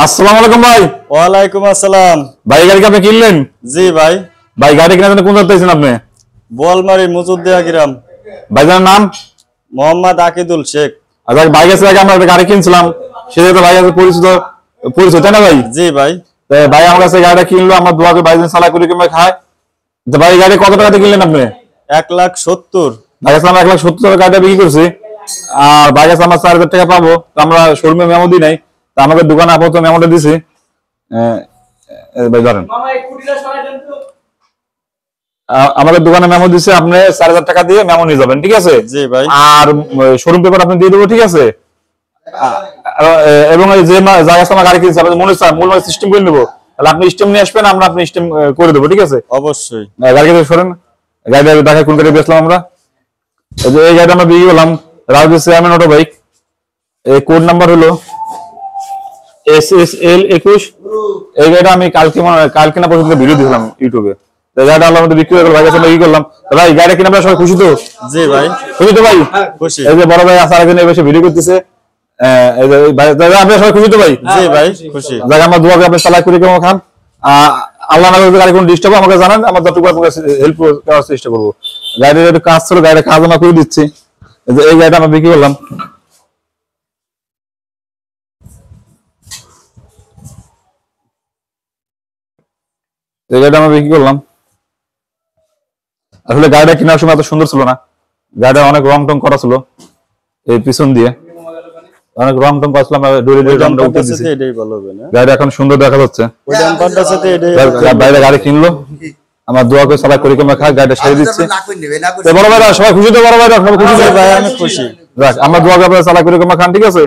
আসসালামু আলাইকুম ভাই। ওয়ালাইকুম আসসালাম। ভাই গাড়ি কি আপনি কিনলেন? জি ভাই। ভাই গাড়ি কেনার জন্য কোন জায়গায় আছেন আপনি? বোয়ালমারি মুজুদ্দিয়া গ্রাম। ভাইজানের নাম? মোহাম্মদ আকিদুল শেখ। আচ্ছা ভাই কাছে আগে আমরা একটা গাড়ি কিনছিলাম, সেটা তো ভাই কাছে পরিচিত তাই না ভাই? জি ভাই। ভাই আমার কাছে গাড়িটা কিনলো, আমার দোয়া করে ভাইজান সালা করে কিংবা খায়। তো ভাই গাড়ি কত টাকাতে কিনলেন আপনি? 1,70,000। ভাই কাছে আমরা 1,70,000 গাড়িটা বিক্রি করছি, আর ভাই কাছে আমরা 4,000 টাকা পাবো। তো আমরা শোরুমে মেমো দিই নাই, তো আমাদের দোকানে আপাতত মেমোটা দিছি। ভাই ধরেন, আমাদের দোকানে মেমো দিছে, আপনি 4,000 টাকা দিয়ে মেমো নিয়ে যাবেন, ঠিক আছে? জি ভাই। আর শোরুম পেপার আপনি দিয়ে দেবো, ঠিক আছে? এবং যে জায়গা আমার গাড়ি কিনছে আপনার মনে হচ্ছে মূল সিস্টেম করে নেবো, তাহলে আপনি স্টেম নিয়ে আসবেন, আমরা আপনি স্টেম করে দেবো, ঠিক আছে? অবশ্যই। গাড়ি সরেন, গাড়িটা দেখায় কোন গাড়ি বেচলাম আমরা। এই গাড়িটা আমরা বিক্রি করলাম রাজু চেয়ারম্যান অটো বাইক। এই কোড নাম্বার হলো SSL21। এই গাড়িটা আমি কালকে না পর্যন্ত ভিডিও দিলাম ইউটিউবে। গাড়িটা আল্লাহ মধ্যে বিক্রি করে ভাই কাছে আমরা কি করলাম। ভাই গাড়িটা কিনে আমরা সবাই খুশি তো? জি ভাই। খুশি তো ভাই? খুশি। এই যে বড় ভাই আসার আগে এসে ভিডিও করতেছে, এই যে ভাই আপনারা সবাই খুশি তো ভাই? জি ভাই খুশি। যাক আমরা দোয়া করি আপনি চালাক করে কেমন খান। আল্লাহ না করে গাড়ি কোনো ডিস্টার্ব আমাকে জানান, আমরা যতটুকু আপনাকে হেল্প করার চেষ্টা করবো। গাড়ির একটু কাজ ছিল, গাড়ির কাজ আমরা করে দিচ্ছি। এই গাড়িটা আমরা বিক্রি করলাম। এই গাড়িটা আমরা বিক্রি করলাম। আসলে গাড়িটা কেনার সময় এত সুন্দর ছিল না, গাড়িটা অনেক রং টং করা ছিল এই পিছন দিয়ে, অনেক রং টং করেছিলাম, গাড়িটা এখন সুন্দর দেখা যাচ্ছে। বাইরে গাড়ি কিনলো, আমার দোয়া করে সালা করে কিংবা খায়, গাড়িটা সেরে দিচ্ছে। বড় ভাইরা সবাই খুশি তো? বড় ভাইরা সবাই খুশি? ভাই আমি খুশি। আমরা দোয়া করে সালা করে কিংবা খান, ঠিক আছে?